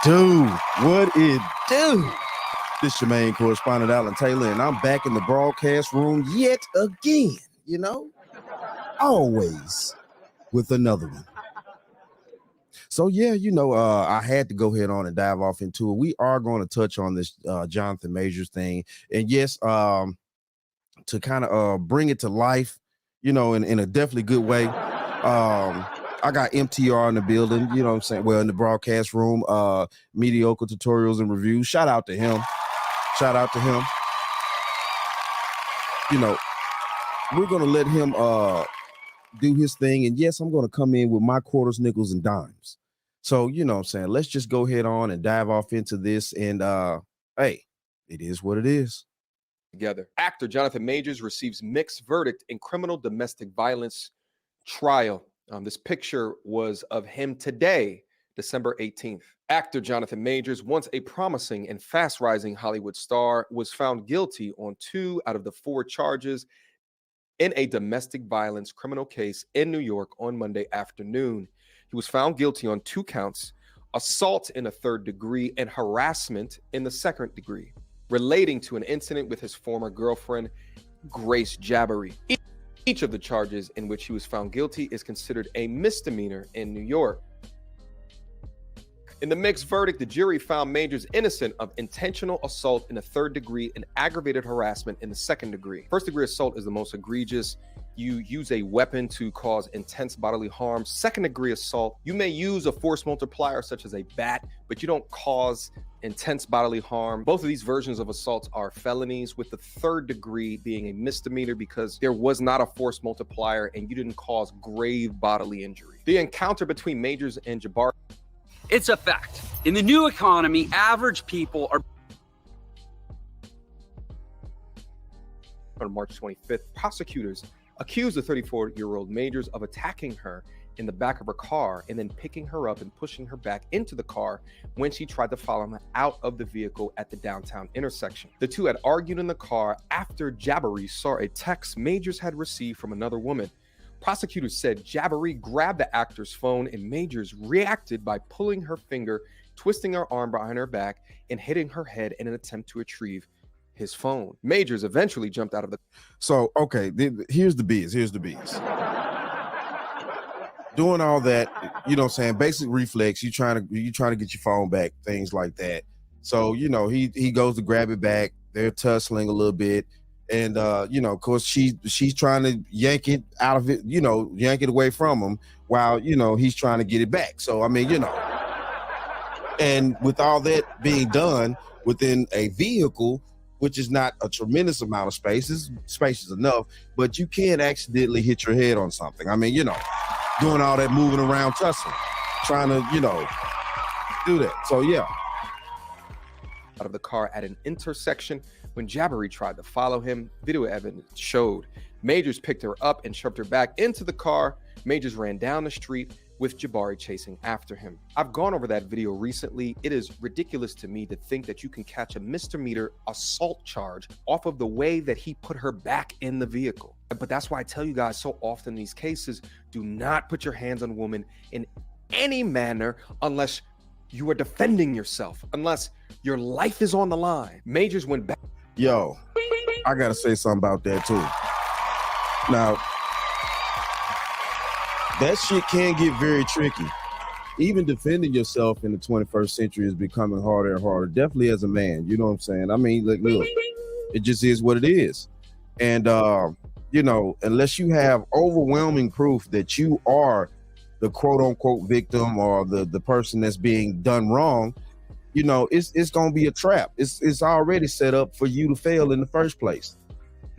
do? What it do? This is your main correspondent, Alan Taylor, and I'm back in the broadcast room yet again, always with another one. So, yeah, I had to go ahead on and dive off into it. We are going to touch on this Jonathan Majors thing. And yes, to kind of bring it to life, in a definitely good way. I got MTR in the building, you know what I'm saying? Well, in the broadcast room, mediocre tutorials and reviews. Shout out to him. We're going to let him do his thing. And yes, I'm going to come in with my quarters, nickels, and dimes. So, you know what I'm saying? Let's just go ahead on and dive off into this. And hey, it is what it is. Together. Actor Jonathan Majors receives mixed verdict in criminal domestic violence trial. This picture was of him today, December 18th. Actor Jonathan Majors, once a promising and fast-rising Hollywood star, was found guilty on 2 out of the 4 charges in a domestic violence criminal case in New York on Monday afternoon. He was found guilty on 2 counts, assault in a 3rd degree and harassment in the 2nd degree, relating to an incident with his former girlfriend, Grace Jabbary. Each of the charges in which he was found guilty is considered a misdemeanor in New York. In the mixed verdict, the jury found Majors innocent of intentional assault in a 3rd degree and aggravated harassment in the 2nd degree. 1st degree assault is the most egregious. You use a weapon to cause intense bodily harm. 2nd degree assault, you may use a force multiplier such as a bat, but you don't cause intense bodily harm. Both of these versions of assaults are felonies, with the 3rd degree being a misdemeanor because there was not a force multiplier and you didn't cause grave bodily injury. The encounter between Majors and Jabbary. It's a fact. In the new economy, average people are. On March 25th, prosecutors accused the 34-year-old Majors of attacking her in the back of her car and then picking her up and pushing her back into the car when she tried to follow him out of the vehicle at the downtown intersection. The two had argued in the car after Jabbary saw a text Majors had received from another woman. Prosecutors said Jabbary grabbed the actor's phone and Majors reacted by pulling her finger, twisting her arm behind her back, and hitting her head in an attempt to retrieve his phone. Majors eventually jumped out of the. So, okay, here's the biz. Doing all that, you know what I'm saying, basic reflex, you trying to get your phone back, things like that. So, he goes to grab it back. They're tussling a little bit. And, of course, she's trying to yank it out of it, yank it away from him while, he's trying to get it back. So, I mean, and with all that being done within a vehicle, which is not a tremendous amount of space, is spacious enough, but you can accidentally hit your head on something. I mean, doing all that moving around, tussling, trying to, do that. So, yeah. Out of the car at an intersection when Jabbary tried to follow him. Video evidence showed Majors picked her up and shoved her back into the car. Majors ran down the street with Jabbary chasing after him. I've gone over that video recently. It is ridiculous to me to think that you can catch a misdemeanor assault charge off of the way that he put her back in the vehicle. But that's why I tell you guys so often in these cases, do not put your hands on a woman in any manner unless you are defending yourself, unless your life is on the line. Majors went back. Yo, I gotta say something about that too. Now, that shit can get very tricky. Even defending yourself in the 21st century is becoming harder and harder, definitely as a man, you know what I'm saying? I mean, look, it just is what it is. And, unless you have overwhelming proof that you are the quote unquote victim or the person that's being done wrong, it's going to be a trap. It's already set up for you to fail in the first place.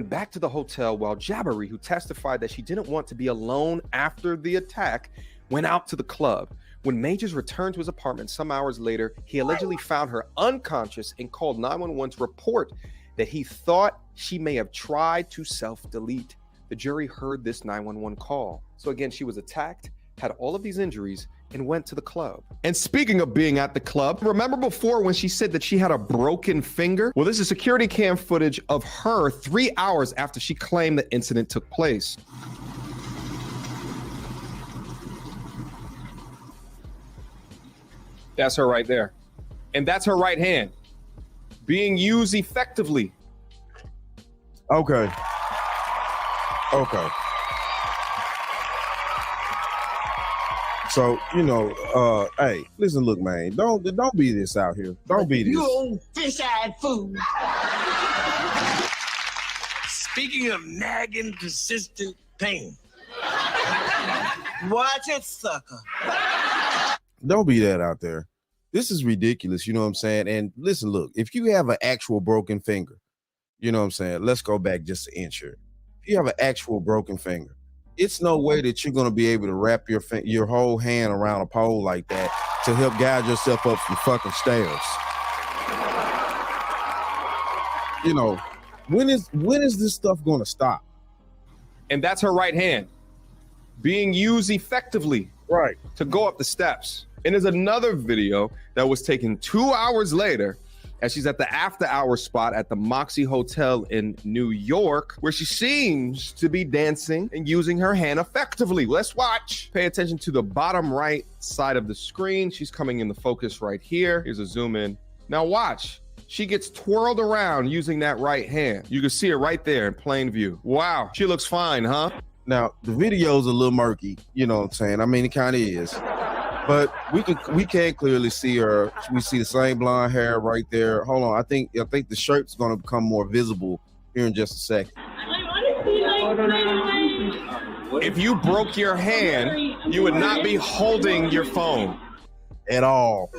Back to the hotel while Jabbary, who testified that she didn't want to be alone after the attack, went out to the club. When Majors returned to his apartment some hours later, he allegedly found her unconscious and called 911 to report that he thought she may have tried to self-delete. The jury heard this 911 call. So again, she was attacked, had all of these injuries, and went to the club. And speaking of being at the club, remember before when she said that she had a broken finger? Well, this is security cam footage of her 3 hours after she claimed the incident took place. That's her right there. And that's her right hand being used effectively. Okay. Okay. So, you know, hey, listen, look, man, don't be this out here. Don't be this. You old fish-eyed fool. Speaking of nagging, persistent pain. Watch it, sucker. Don't be that out there. This is ridiculous, you know what I'm saying? And listen, look, if you have an actual broken finger, you know what I'm saying? Let's go back just an inch here. If you have an actual broken finger, it's no way that you're going to be able to wrap your whole hand around a pole like that to help guide yourself up some fucking stairs. You know, when is this stuff going to stop? And that's her right hand being used effectively, right, to go up the steps. And there's another video that was taken 2 hours later as she's at the after-hour spot at the Moxie Hotel in New York, where she seems to be dancing and using her hand effectively. Let's watch. Pay attention to the bottom right side of the screen. She's coming in the focus right here. Here's a zoom in. Now watch. She gets twirled around using that right hand. You can see her right there in plain view. Wow, she looks fine, huh? Now, the video's a little murky, you know what I'm saying? I mean, it kind of is. But we can clearly see her. We see the same blonde hair right there. Hold on, I think the shirt's gonna become more visible here in just a second. If you broke your hand, you would not be holding your phone at all.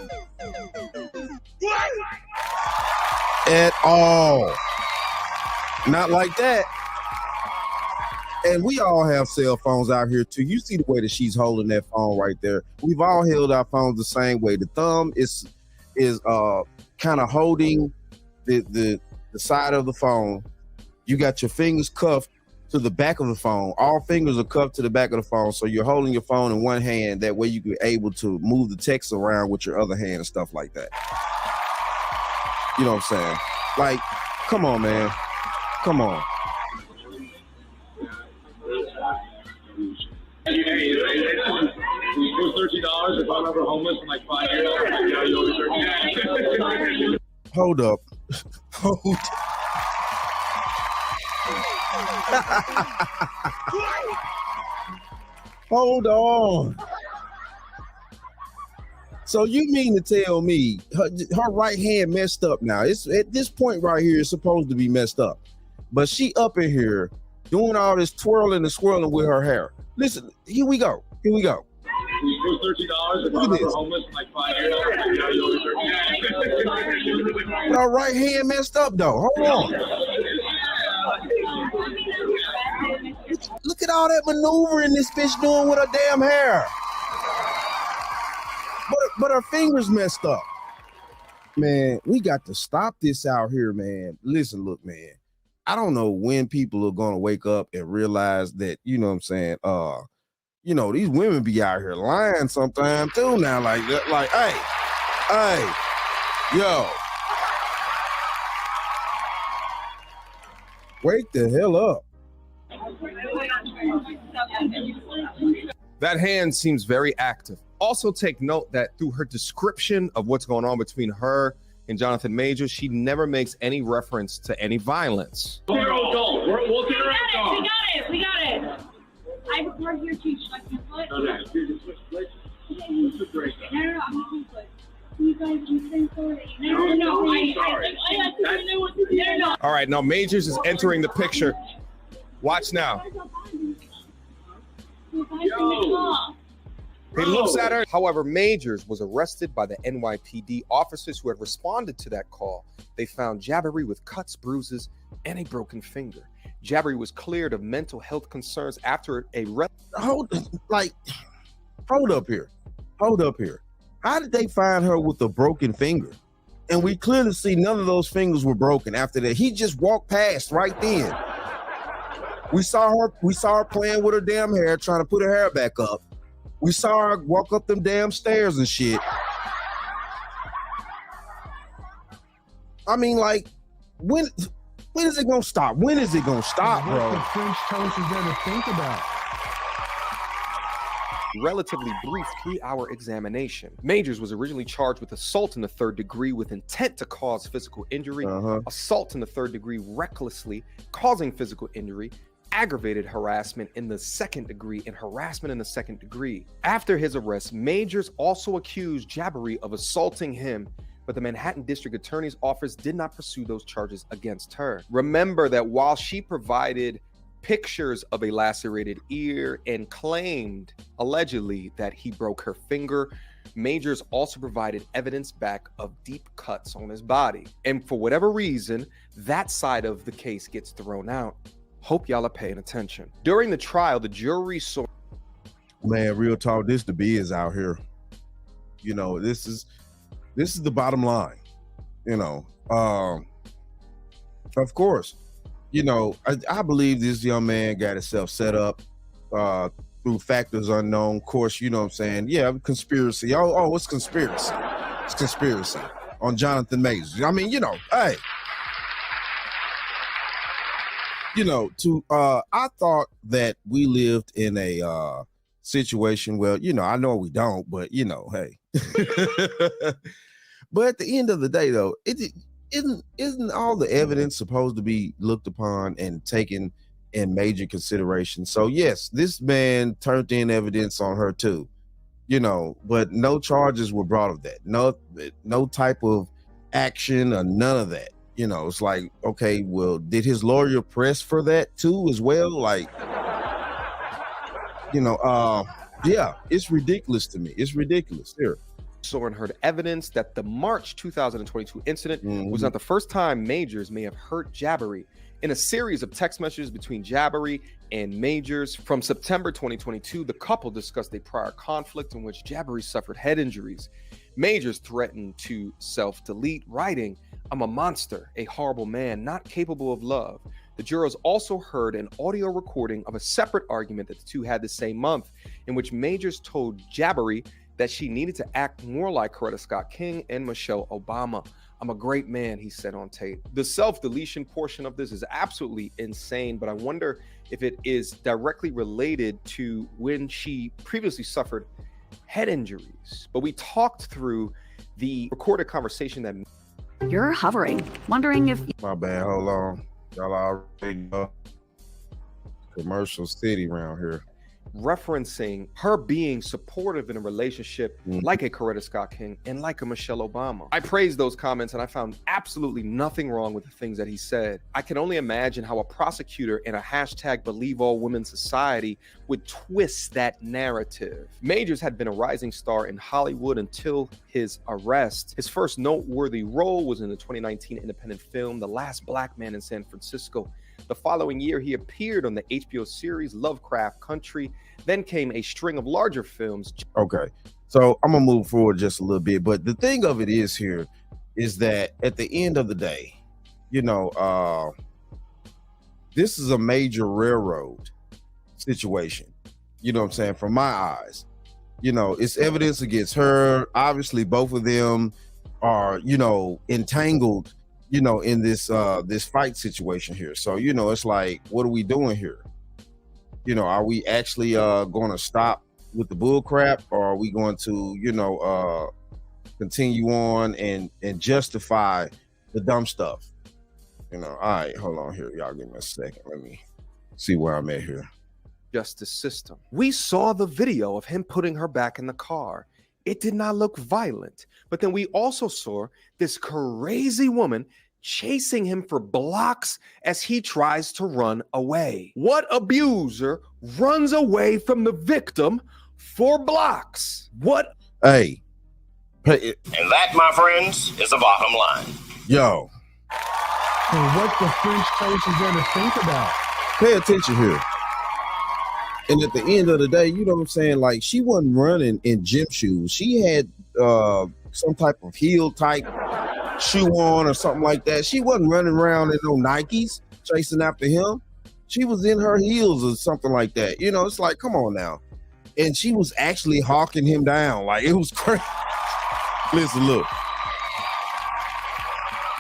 At all. Not like that. And we all have cell phones out here too. You see the way that she's holding that phone right there. We've all held our phones the same way. The thumb is kind of holding the side of the phone. You got your fingers cuffed to the back of the phone. All fingers are cuffed to the back of the phone. So you're holding your phone in one hand. That way you can able to move the text around with your other hand and stuff like that. You know what I'm saying? Like, come on, man. Come on. It was $13 if I'm ever homeless in like 5 years. Hold up. Hold on. So you mean to tell me her right hand messed up now? It's at this point right here, it's supposed to be messed up. But she up in here doing all this twirling and swirling with her hair. Listen, here we go. Here we go. It was $13 if I'm ever homeless in like 5 years. Her right hand messed up though. Hold on. Look at all that maneuvering this bitch doing with her damn hair. But her fingers messed up. Man, we got to stop this out here, man. Listen, look, man. I don't know when people are gonna wake up and realize that, you know what I'm saying, you know, these women be out here lying sometimes too now. Like, hey, yo. Wake the hell up. That hand seems very active. Also take note that through her description of what's going on between her and Jonathan Majors, she never makes any reference to any violence. We'll get her out. We got it. I work here too. Should I cancel it? No, I'm not cancel it. You guys can cancel it. No, I'm sorry. All right, now Majors is entering the picture. Watch now. He looks at her. However, Majors was arrested by the NYPD officers who had responded to that call. They found Jabari with cuts, bruises, and a broken finger. Jabari was cleared of mental health concerns after a hold up here. How did they find her with a broken finger? And we clearly see none of those fingers were broken after that. He just walked past right then. We saw her playing with her damn hair, trying to put her hair back up. We saw her walk up them damn stairs and shit. I mean, like, when is it gonna stop? When is it gonna stop, bro? What the French toast is there to think about? relatively brief 3-hour examination. Majors was originally charged with assault in the 3rd degree with intent to cause physical injury, assault in the 3rd degree recklessly causing physical injury, aggravated harassment in the 2nd degree, and harassment in the 2nd degree. After his arrest, Majors also accused Jabari of assaulting him, but the Manhattan District Attorney's Office did not pursue those charges against her. Remember that while she provided pictures of a lacerated ear and claimed, allegedly, that he broke her finger, Majors also provided evidence back of deep cuts on his body. And for whatever reason, that side of the case gets thrown out. Hope y'all are paying attention. During the trial, the jury saw... Man, real talk, this the biz out here. You know, this is the bottom line. You know, of course, you know, I believe this young man got himself set up through factors unknown. Of course, you know what I'm saying? Yeah, conspiracy. Oh, what's conspiracy? It's conspiracy on Jonathan Majors. I mean, you know, hey. You know, I thought that we lived in a situation where, you know, I know we don't, but you know, hey. But at the end of the day, though, isn't all the evidence supposed to be looked upon and taken in major consideration? So yes, this man turned in evidence on her too, you know, but no charges were brought of that. No type of action or none of that. You know, it's like, okay, well, did his lawyer press for that too as well? Like, you know, yeah, it's ridiculous to me. It's ridiculous. Here. Saw and heard evidence that the March 2022 incident was not the first time Majors may have hurt Jabari. In a series of text messages between Jabari and Majors from September 2022, the couple discussed a prior conflict in which Jabari suffered head injuries. Majors threatened to self-delete, writing, "I'm a monster, a horrible man, not capable of love." The jurors also heard an audio recording of a separate argument that the two had the same month, in which Majors told Jabari that she needed to act more like Coretta Scott King and Michelle Obama. "I'm a great man," he said on tape. The self-deletion portion of this is absolutely insane, but I wonder if it is directly related to when she previously suffered head injuries. But we talked through the recorded conversation that... You're hovering, wondering if... My bad, hold on. Y'all already know commercial city around here. Referencing her being supportive in a relationship like a Coretta Scott King and like a Michelle Obama. I praised those comments and I found absolutely nothing wrong with the things that he said. I can only imagine how a prosecutor in a hashtag Believe All Women society would twist that narrative. Majors had been a rising star in Hollywood until his arrest. His first noteworthy role was in the 2019 independent film, The Last Black Man in San Francisco. The following year, he appeared on the HBO series Lovecraft Country. Then came a string of larger films. Okay, so I'm gonna move forward just a little bit, but the thing of it is here is that at the end of the day, you know, this is a major railroad situation. You know what I'm saying? From my eyes, you know, it's evidence against her. Obviously, both of them are, you know, entangled, you know, in this this fight situation here. So, you know, it's like, what are we doing here? You know, are we actually going to stop with the bull crap, or are we going to, you know, continue on and justify the dumb stuff? You know, all right, hold on here. Y'all give me a second. Let me see where I'm at here. Justice system. We saw the video of him putting her back in the car. It did not look violent, but then we also saw this crazy woman chasing him for blocks as he tries to run away. What abuser runs away from the victim for blocks? What? Hey. And that, my friends, is the bottom line. Yo. And what the French coach is there to think about? Pay attention here. And at the end of the day, you know what I'm saying? Like, she wasn't running in gym shoes. She had some type of heel type shoe on or something like that. She wasn't running around in no Nikes chasing after him. She was in her heels or something like that. You know, it's like, come on now. And she was actually hawking him down. Like, it was crazy. Listen, look.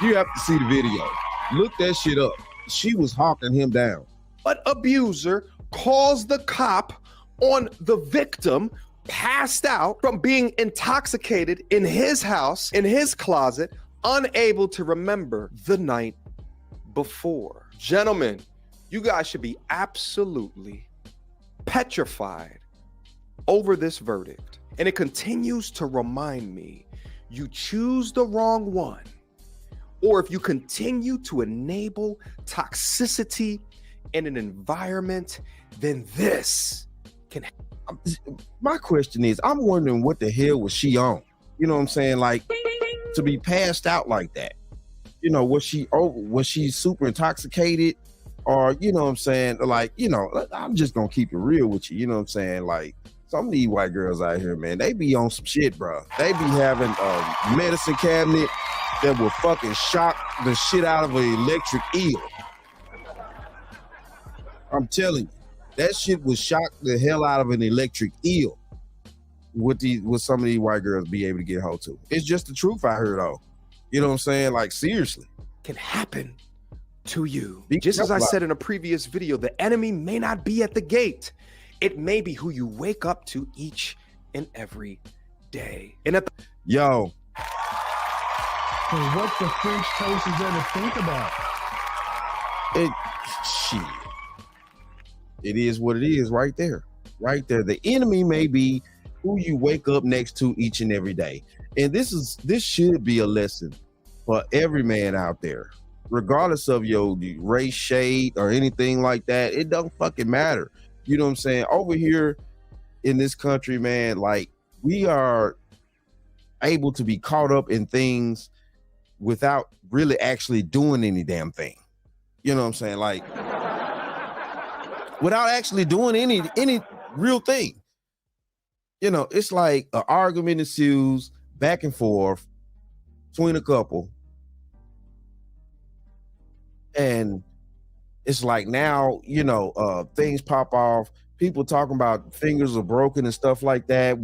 You have to see the video. Look that shit up. She was hawking him down. What abuser calls the cop on the victim passed out from being intoxicated in his house, in his closet, unable to remember the night before. Gentlemen, you guys should be absolutely petrified over this verdict. And it continues to remind me, you choose the wrong one, or if you continue to enable toxicity in an environment, then this can happen. My question is, I'm wondering what the hell was she on? You know what I'm saying? Like, to be passed out like that. You know, was she super intoxicated? Or, you know what I'm saying? Like, you know, I'm just gonna keep it real with you. You know what I'm saying? Like, some of these white girls out here, man, they be on some shit, bro. They be having a medicine cabinet that will fucking shock the shit out of an electric eel. I'm telling you, that shit would shock the hell out of an electric eel. What some of these white girls be able to get hold to. It's just the truth I heard, though. You know what I'm saying? Like, seriously. Can happen to you. Just as I said in a previous video, the enemy may not be at the gate. It may be who you wake up to each and every day. And yo. And what the French toast is there to think about? Shit. It is what it is right there. Right there. The enemy may be who you wake up next to each and every day. And this should be a lesson for every man out there. Regardless of your race, shade, or anything like that, it don't fucking matter. You know what I'm saying? Over here in this country, man, like, we are able to be caught up in things without really actually doing any damn thing. You know what I'm saying? Like, without actually doing any real thing. You know, it's like an argument ensues back and forth between a couple. And it's like now, you know, things pop off. People talking about fingers are broken and stuff like that,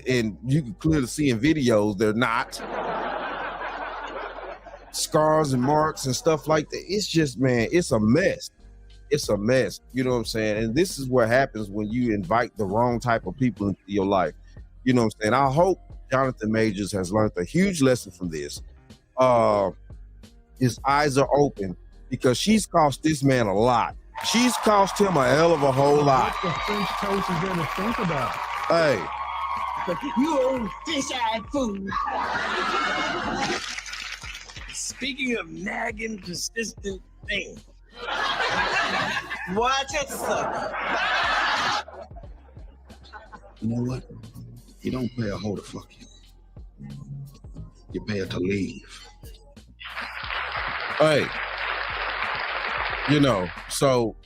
and you can clearly see in videos they're not. Scars and marks and stuff like that. It's just, man, it's a mess. It's a mess. You know what I'm saying? And this is what happens when you invite the wrong type of people into your life. You know what I'm saying? I hope Jonathan Majors has learned a huge lesson from this. His eyes are open, because she's cost this man a lot. She's cost him a hell of a whole lot. What the French toast is there to think about? Hey. You old fish-eyed fool. Speaking of nagging, persistent things. Watch it, sucker. You know what? You don't pay a hoe to fuck you. You pay her to leave. Hey. You know, so,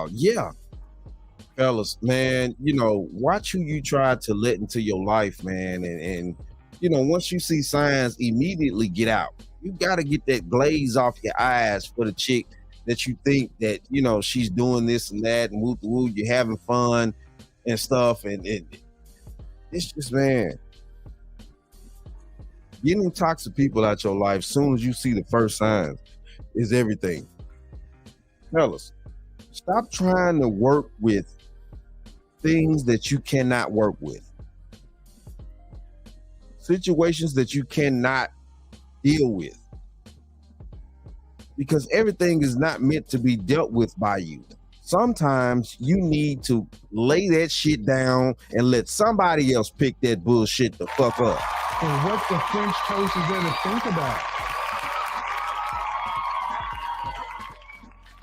yeah, fellas, man, you know, watch who you try to let into your life, man. And you know, once you see signs, immediately get out. You got to get that glaze off your eyes for the chick that you think that, you know, she's doing this and that and woo, you're having fun and stuff. And it's just, man, getting toxic people out your life, soon as you see the first signs, is everything. Fellas, stop trying to work with things that you cannot work with. Situations that you cannot deal with. Because everything is not meant to be dealt with by you. Sometimes you need to lay that shit down and let somebody else pick that bullshit the fuck up. And what the French toast is there to think about?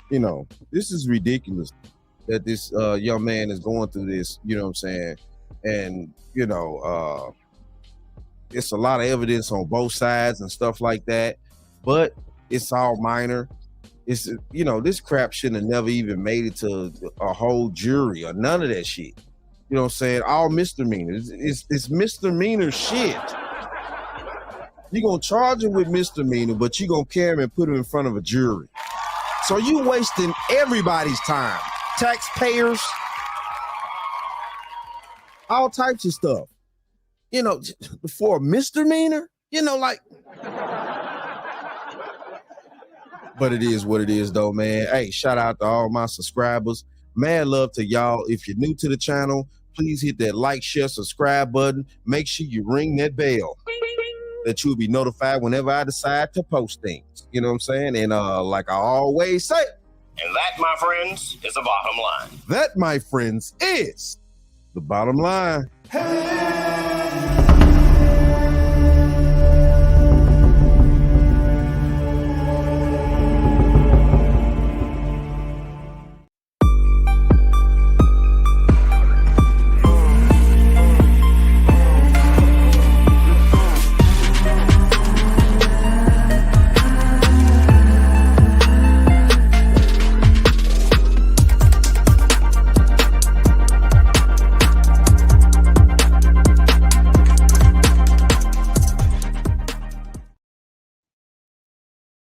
You know, this is ridiculous that this young man is going through this, you know what I'm saying? And, you know, it's a lot of evidence on both sides and stuff like that, but it's all minor. It's, you know, this crap shouldn't have never even made it to a whole jury or none of that shit. You know what I'm saying? All misdemeanors. It's misdemeanor shit. You're going to charge him with misdemeanor, but you're going to carry him and put him in front of a jury. So you wasting everybody's time. Taxpayers, all types of stuff. You know, for a misdemeanor, you know, like. But it is what it is, though, man. Hey, shout out to all my subscribers. Mad love to y'all. If you're new to the channel, please hit that like, share, subscribe button. Make sure you ring that bell that you'll be notified whenever I decide to post things. You know what I'm saying? And like I always say, And that, my friends, is the bottom line. that, my friends, is the bottom line.